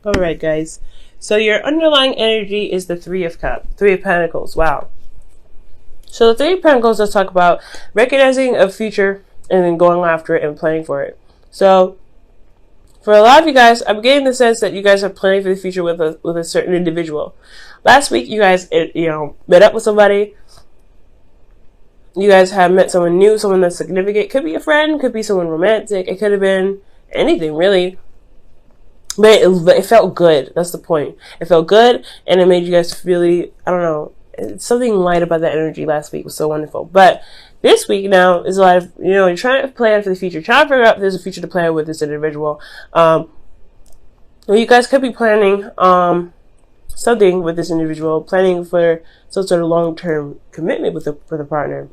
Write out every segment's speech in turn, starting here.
All right, guys. So your underlying energy is the Three of Pentacles. Wow. So the Three of Pentacles, let's talk about recognizing a future and then going after it and planning for it. So for a lot of you guys, I'm getting the sense that you guys are planning for the future with a certain individual. Last week, you guys, met up with somebody. You guys have met someone new, someone that's significant. Could be a friend, could be someone romantic. It could have been anything, really. But it felt good. That's the point. It felt good, and it made you guys really, I don't know, something light about that energy last week was so wonderful. But this week now is a lot of, you're trying to plan for the future, trying to figure out if there's a future to plan with this individual. Well, you guys could be planning something with this individual, planning for some sort of long-term commitment with the partner.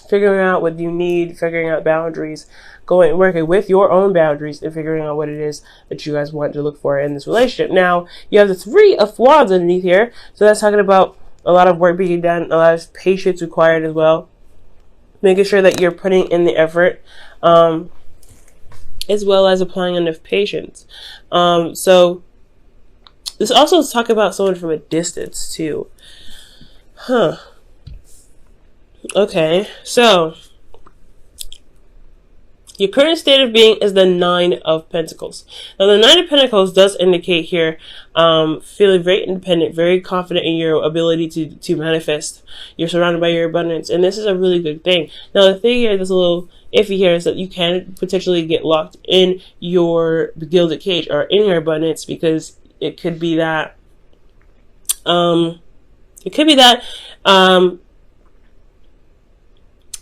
Figuring out what you need, figuring out boundaries, working with your own boundaries and figuring out what it is that you guys want to look for in this relationship. Now, you have the Three of Wands underneath here. So that's talking about a lot of work being done, a lot of patience required as well. Making sure that you're putting in the effort, as well as applying enough patience. So this also is talking about someone from a distance too. Okay, so your current state of being is the Nine of Pentacles. Now, the Nine of Pentacles does indicate here feeling very independent, very confident in your ability to manifest. You're surrounded by your abundance, and this is a really good thing. Now, the thing here that's a little iffy here is that you can potentially get locked in your gilded cage or in your abundance, because it could be that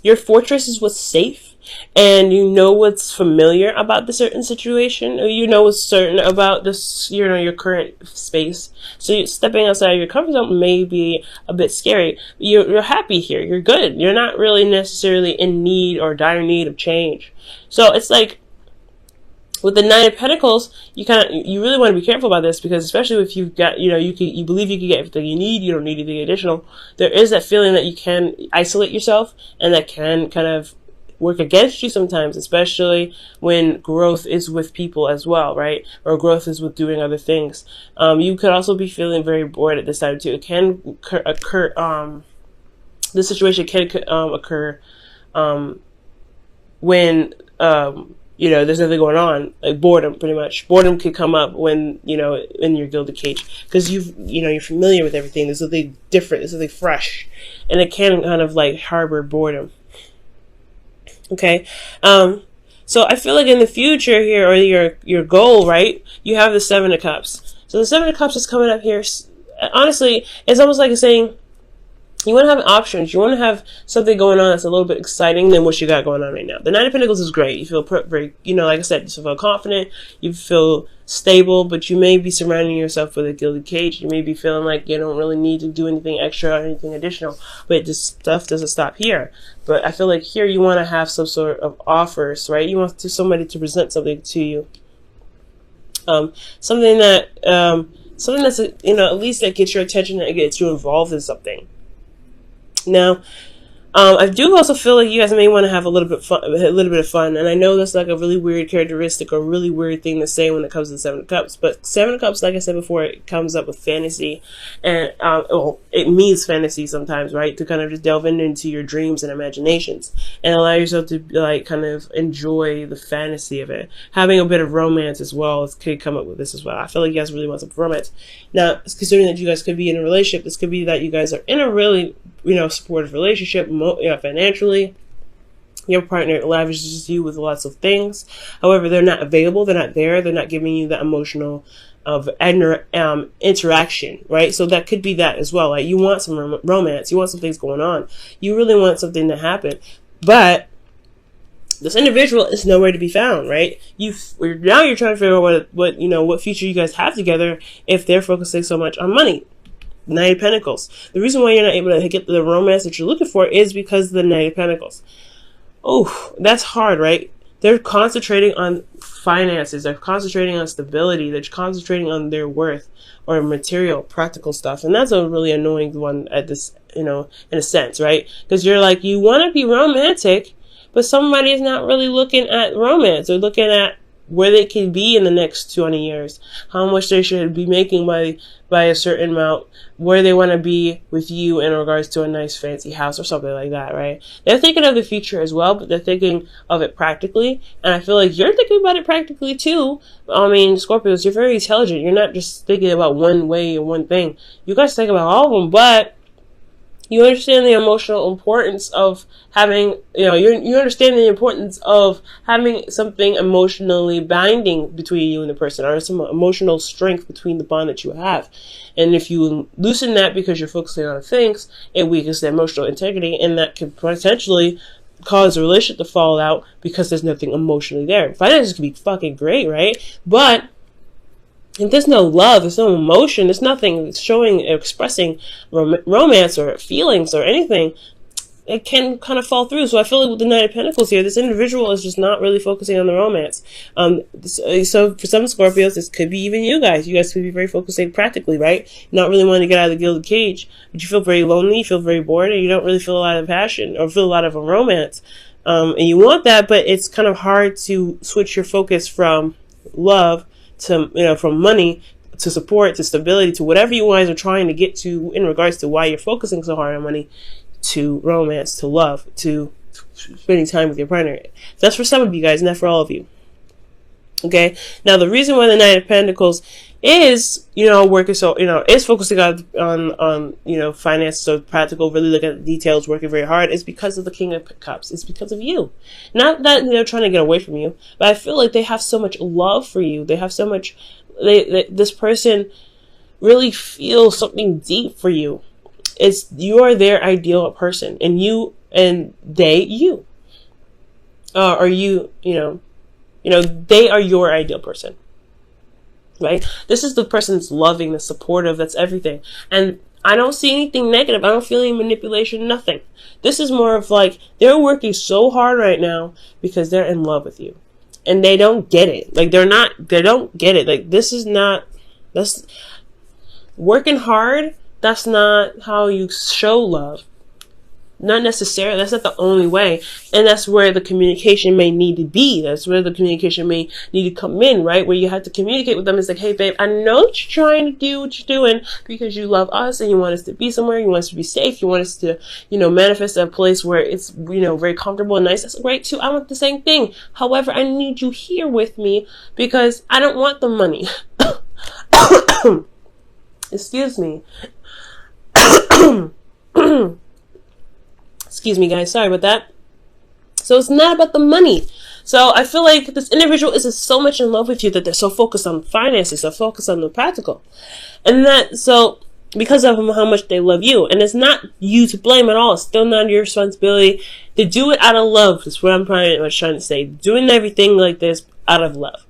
your fortress is what's safe, and you know what's familiar about the certain situation, or you know what's certain about this, your current space. So stepping outside of your comfort zone may be a bit scary. You're happy here. You're good. You're not really necessarily in need or dire need of change. So it's like, with the Nine of Pentacles, you really want to be careful about this, because especially if you've got, you believe you can get everything you need, you don't need anything additional. There is that feeling that you can isolate yourself, and that can kind of work against you sometimes, especially when growth is with people as well, right? Or growth is with doing other things. You could also be feeling very bored at this time too. It can occur, this situation can occur when there's nothing going on, like boredom, pretty much. Boredom could come up when, in your gilded cage, because you're familiar with everything. There's something different, there's something fresh, and it can kind of like harbor boredom. Okay. So I feel like in the future here, or your goal, right? You have the Seven of Cups. So the Seven of Cups is coming up here. Honestly, it's almost like it's saying, you want to have options. You want to have something going on that's a little bit exciting than what you got going on right now. The Nine of Pentacles is great. You feel very, like I said, you feel confident. You feel stable, but you may be surrounding yourself with a gilded cage. You may be feeling like you don't really need to do anything extra or anything additional. But this stuff doesn't stop here. But I feel like here you want to have some sort of offers, right? You want somebody to present something to you. Something that's, at least that gets your attention and gets you involved in something. Now, I do also feel like you guys may want to have a little bit of fun, and I know that's like a really weird characteristic or really weird thing to say when it comes to the Seven of Cups. But Seven of Cups, like I said before, it comes up with fantasy, and it means fantasy sometimes, right? To kind of just delve into your dreams and imaginations, and allow yourself to like kind of enjoy the fantasy of it. Having a bit of romance as well could come up with this as well. I feel like you guys really want some romance. Now, considering that you guys could be in a relationship, this could be that you guys are in a really supportive relationship, financially. Your partner lavishes you with lots of things. However, they're not available. They're not there. They're not giving you that emotional interaction, right? So that could be that as well. Like, you want some romance. You want some things going on. You really want something to happen. But this individual is nowhere to be found, right? Now you're trying to figure out what future you guys have together if they're focusing so much on money. Nine of Pentacles. The reason why you're not able to get the romance that you're looking for is because of the Nine of Pentacles. Oh, that's hard, right? They're concentrating on finances. They're concentrating on stability. They're concentrating on their worth or material, practical stuff. And that's a really annoying one at this, in a sense, right? Because you're like, you want to be romantic, but somebody is not really looking at romance. They're looking at where they can be in the next 20 years, how much they should be making by a certain amount, where they want to be with you in regards to a nice fancy house or something like that, right? They're thinking of the future as well, but they're thinking of it practically. And I feel like you're thinking about it practically too. I mean, Scorpios, you're very intelligent. You're not just thinking about one way or one thing. You guys think about all of them, but you understand the emotional importance of having, you understand the importance of having something emotionally binding between you and the person, or some emotional strength between the bond that you have. And if you loosen that because you're focusing on things, it weakens the emotional integrity, and that could potentially cause a relationship to fall out because there's nothing emotionally there. Finances can be fucking great, right? But if there's no love, there's no emotion, there's nothing showing, expressing romance or feelings or anything, it can kind of fall through. So I feel like with the Knight of Pentacles here, this individual is just not really focusing on the romance. So for some Scorpios, this could be even you guys. You guys could be very focusing practically, right? Not really wanting to get out of the gilded cage, but you feel very lonely, you feel very bored, and you don't really feel a lot of passion or feel a lot of a romance. And you want that, but it's kind of hard to switch your focus from love to, from money to support to stability to whatever you guys are trying to get to in regards to why you're focusing so hard on money, to romance, to love, to spending time with your partner. That's for some of you guys, not for all of you. Okay. Now the reason why the Knight of Pentacles is, working so, is focusing on finance, so practical, really looking at the details, working very hard, is because of the King of Cups. It's because of you. Not that they're trying to get away from you, but I feel like they have so much love for you. They have so much, this person really feels something deep for you. You are their ideal person, and you, and they, you. They are your ideal person. Right? This is the person that's loving, that's supportive, that's everything. And I don't see anything negative. I don't feel any manipulation, nothing. This is more of like, they're working so hard right now because they're in love with you. And they don't get it. Like, they don't get it. Like, that's working hard. That's not how you show love. Not necessarily. That's not the only way. And that's where the communication may need to be. That's where the communication may need to come in, right? Where you have to communicate with them. It's like, hey, babe, I know that you're trying to do what you're doing because you love us and you want us to be somewhere. You want us to be safe. You want us to, manifest a place where it's, very comfortable and nice. That's great too. I want the same thing. However, I need you here with me because I don't want the money. Excuse me. Excuse me, guys. Sorry about that. So it's not about the money. So I feel like this individual is so much in love with you that they're so focused on finances, so focused on the practical. And so because of how much they love you, and it's not you to blame at all. It's still not your responsibility to do it out of love. That's what I'm trying to say. Doing everything like this out of love.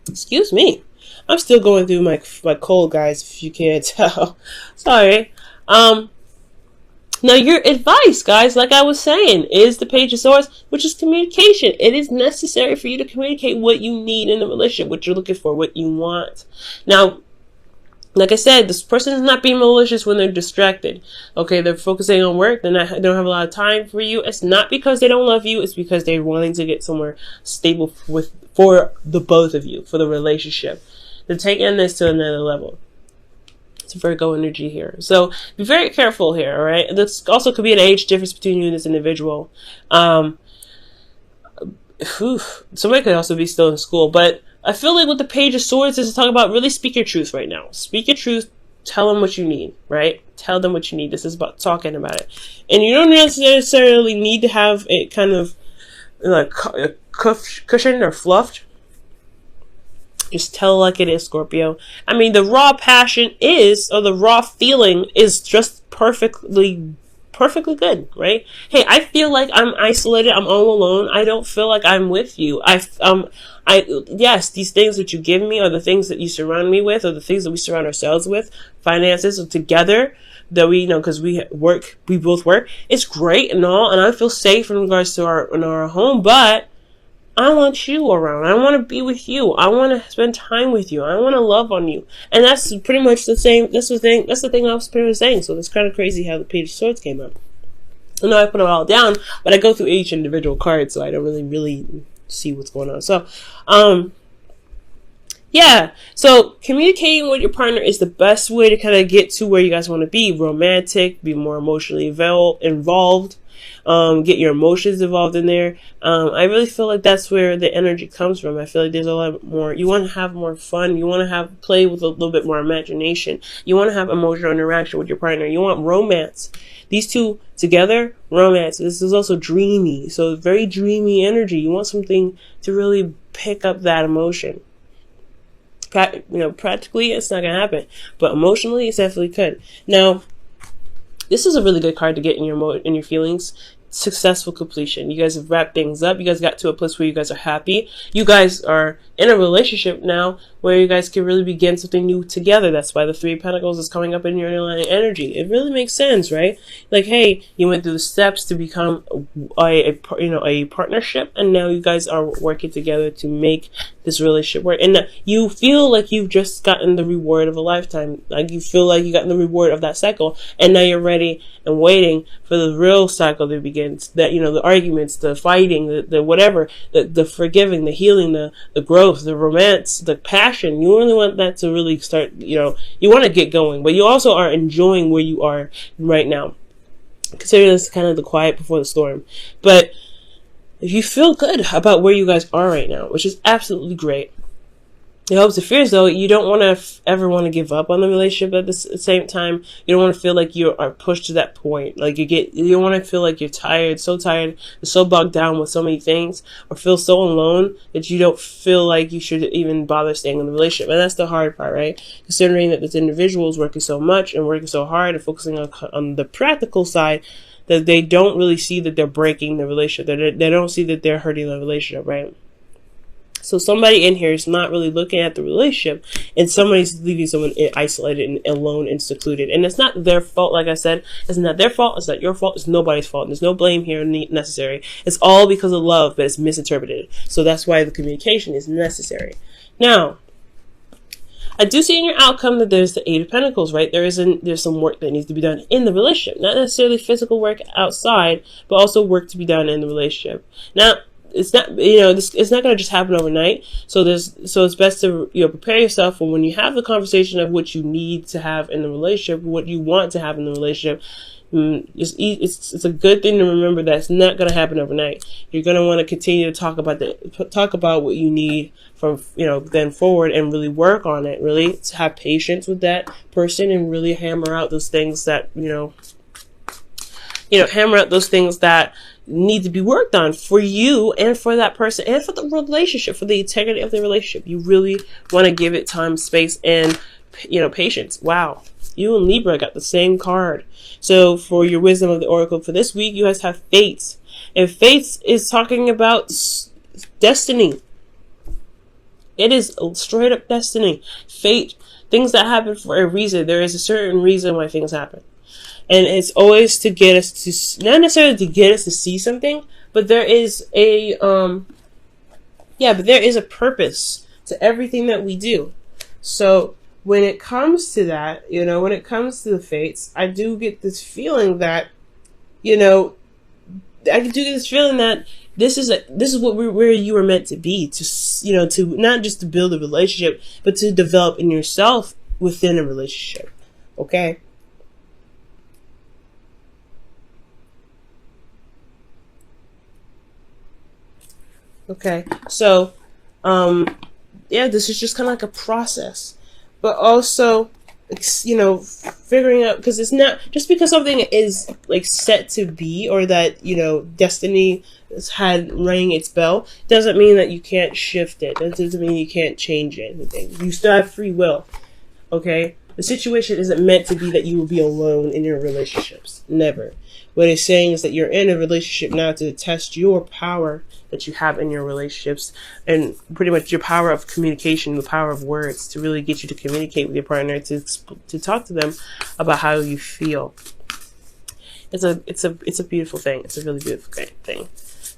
Excuse me. I'm still going through my cold, guys, if you can't tell. Sorry. Now your advice, guys, like I was saying, is the Page of Swords, which is communication. It is necessary for you to communicate what you need in a relationship, what you're looking for, what you want. Now, like I said, this person is not being malicious when they're distracted. Okay, they're focusing on work. They don't have a lot of time for you. It's not because they don't love you. It's because they're wanting to get somewhere stable for the both of you, for the relationship. They're taking this to another level. It's Virgo energy here. So be very careful here, all right? This also could be an age difference between you and this individual. Somebody could also be still in school, but I feel like with the Page of Swords is to talk about really speak your truth right now. Speak your truth. Tell them what you need, right? Tell them what you need. This is about talking about it. And you don't necessarily need to have it kind of like cushioned or fluffed. Just tell like it is, Scorpio. I mean, the raw passion or the raw feeling is just perfectly good, right? Hey, I feel like I'm isolated. I'm all alone. I don't feel like I'm with you. Yes, these things that you give me are the things that you surround me with, or the things that we surround ourselves with. Finances are together that we, because we both work. It's great and all, and I feel safe in regards to our home, but I want you around. I want to be with you. I want to spend time with you. I want to love on you. And that's pretty much the same. That's the thing I was pretty much saying. So it's kind of crazy how the Page of Swords came up. I know I put it all down, but I go through each individual card, so I don't really see what's going on. So, yeah, so communicating with your partner is the best way to kind of get to where you guys want to be. Romantic, be more emotionally involved, get your emotions involved in there. I really feel like that's where the energy comes from. I feel like there's a lot more, you want to have more fun, you want to have play with a little bit more imagination, you want to have emotional interaction with your partner, you want romance. These two together, romance. This is also dreamy, so very dreamy energy. You want something to really pick up that emotion. Practically it's not gonna happen, but emotionally it definitely could. Now, this is a really good card to get in your feelings. Successful completion. You guys have wrapped things up. You guys got to a place where you guys are happy. You guys are in a relationship now where you guys can really begin something new together. That's why the Three of Pentacles is coming up in your underlying energy. It really makes sense, right? Like, hey, you went through the steps to become a partnership, and now you guys are working together to make this relationship work. And you feel like you've just gotten the reward of a lifetime. Like, you feel like you gotten the reward of that cycle, and now you're ready and waiting for the real cycle to begin. That, the arguments, the fighting, the whatever, the forgiving, the healing, the growth, the romance, the passion. You really want that to really start, you want to get going, but you also are enjoying where you are right now. Consider this kind of the quiet before the storm. But if you feel good about where you guys are right now, which is absolutely great, the hopes and fears, though, you don't want to ever want to give up on the relationship. At the same time, you don't want to feel like you are pushed to that point. Like, you don't want to feel like you're so tired, so bogged down with so many things, or feel so alone that you don't feel like you should even bother staying in the relationship. And that's the hard part, right? Considering that this individual is working so much and working so hard and focusing on the practical side, that they don't really see that they're breaking the relationship. They don't see that they're hurting the relationship, right? So somebody in here is not really looking at the relationship, and somebody's leaving someone isolated and alone and secluded. And it's not their fault, like I said. It's not their fault. It's not your fault. It's nobody's fault. There's no blame here necessary. It's all because of love, but it's misinterpreted. So that's why the communication is necessary. Now, I do see in your outcome that there's the Eight of Pentacles, right? There's some work that needs to be done in the relationship. Not necessarily physical work outside, but also work to be done in the relationship. Now, it's not, it's not going to just happen overnight. So it's best to, prepare yourself for when you have the conversation of what you need to have in the relationship, what you want to have in the relationship. It's a good thing to remember that it's not going to happen overnight. You're going to want to continue to talk about what you need from, then forward, and really work on it, really to have patience with that person and really hammer out those things that, hammer out those things that need to be worked on for you and for that person and for the relationship, for the integrity of the relationship. You really want to give it time, space, and, patience. Wow. You and Libra got the same card. So for your wisdom of the oracle for this week, you guys have Fates. And Fates is talking about destiny. It is straight up destiny. Fate. Things that happen for a reason. There is a certain reason why things happen. And it's always to get us to, not necessarily to get us to see something, but there is a purpose to everything that we do. So when it comes to that, when it comes to the Fates, I do get this feeling that, this is where you were meant to be, to not just to build a relationship, but to develop in yourself within a relationship. Okay. Okay, so, this is just kind of like a process, but also, figuring out, because it's not, just because something is, like, set to be, or that, destiny has had ringing its bell, doesn't mean that you can't shift it. That doesn't mean you can't change anything. You still have free will, okay? The situation isn't meant to be that you will be alone in your relationships. Never. What it's saying is that you're in a relationship now to test your power that you have in your relationships, and pretty much your power of communication, the power of words, to really get you to communicate with your partner, to talk to them about how you feel. It's a beautiful thing. It's a really beautiful thing.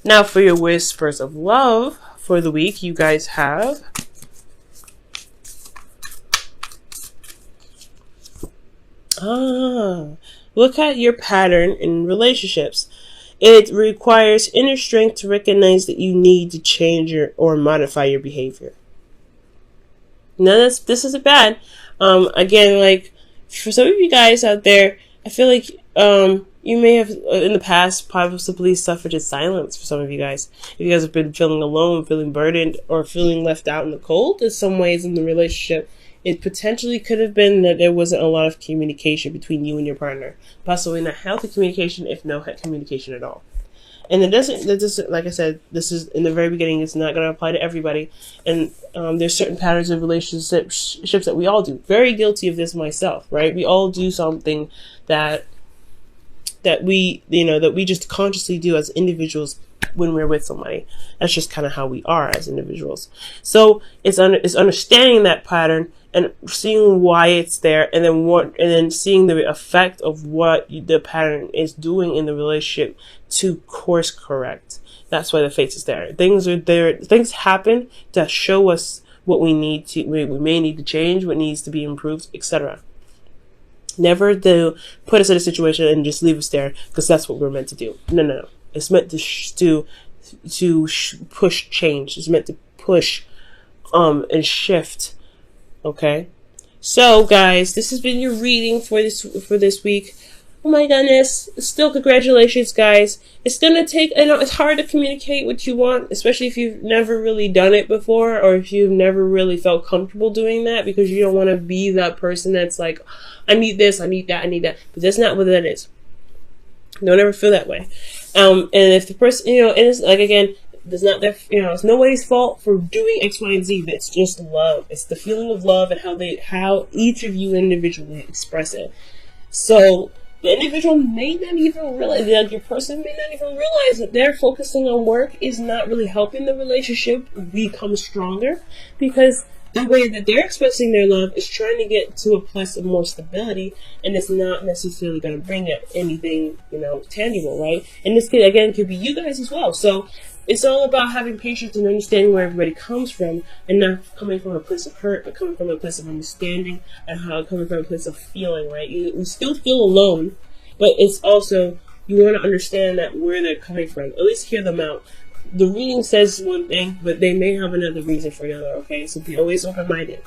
Now for your whispers of love for the week, you guys have look at your pattern in relationships. It requires inner strength to recognize that you need to change or modify your behavior. Now, this isn't bad. Again, like, for some of you guys out there, I feel like you may have in the past possibly suffered in silence. For some of you guys, if you guys have been feeling alone, feeling burdened, or feeling left out in the cold in some ways in the relationship, it potentially could have been that there wasn't a lot of communication between you and your partner. Possibly not healthy communication, if no communication at all. And that doesn't, like I said, this is in the very beginning, it's not going to apply to everybody. And there's certain patterns of relationships that we all do. Very guilty of this myself, right? We all do something that we just consciously do as individuals when we're with somebody. That's just kind of how we are as individuals. So it's understanding that pattern and seeing why it's there, and then seeing the effect of what the pattern is doing in the relationship to course correct. That's why the fates is there. Things are there. Things happen to show us what we may need to change, what needs to be improved, etc. Never to put us in a situation and just leave us there because that's what we're meant to do. No. It's meant to push change. It's meant to push and shift. Okay, so guys, this has been your reading for this week. Oh my goodness! Still, congratulations, guys. It's gonna take. I know it's hard to communicate what you want, especially if you've never really done it before, or if you've never really felt comfortable doing that, because you don't want to be that person that's like, I need this, I need that, I need that. But that's not what that is. Don't ever feel that way. And if the person, and it's like, again, there's not that, it's nobody's fault for doing X, Y, and Z. That's just love. It's the feeling of love and how each of you individually express it. So the individual may not even realize, like, your person may not even realize that they're focusing on work is not really helping the relationship become stronger, because the way that they're expressing their love is trying to get to a place of more stability, and it's not necessarily going to bring up anything, tangible, right? And this could be you guys as well. So it's all about having patience and understanding where everybody comes from, and not coming from a place of hurt, but coming from a place of understanding, and coming from a place of feeling, right? You still feel alone, but it's also, you want to understand that where they're coming from. At least hear them out. The reading says one thing, but they may have another reason for another, okay? So be always open-minded.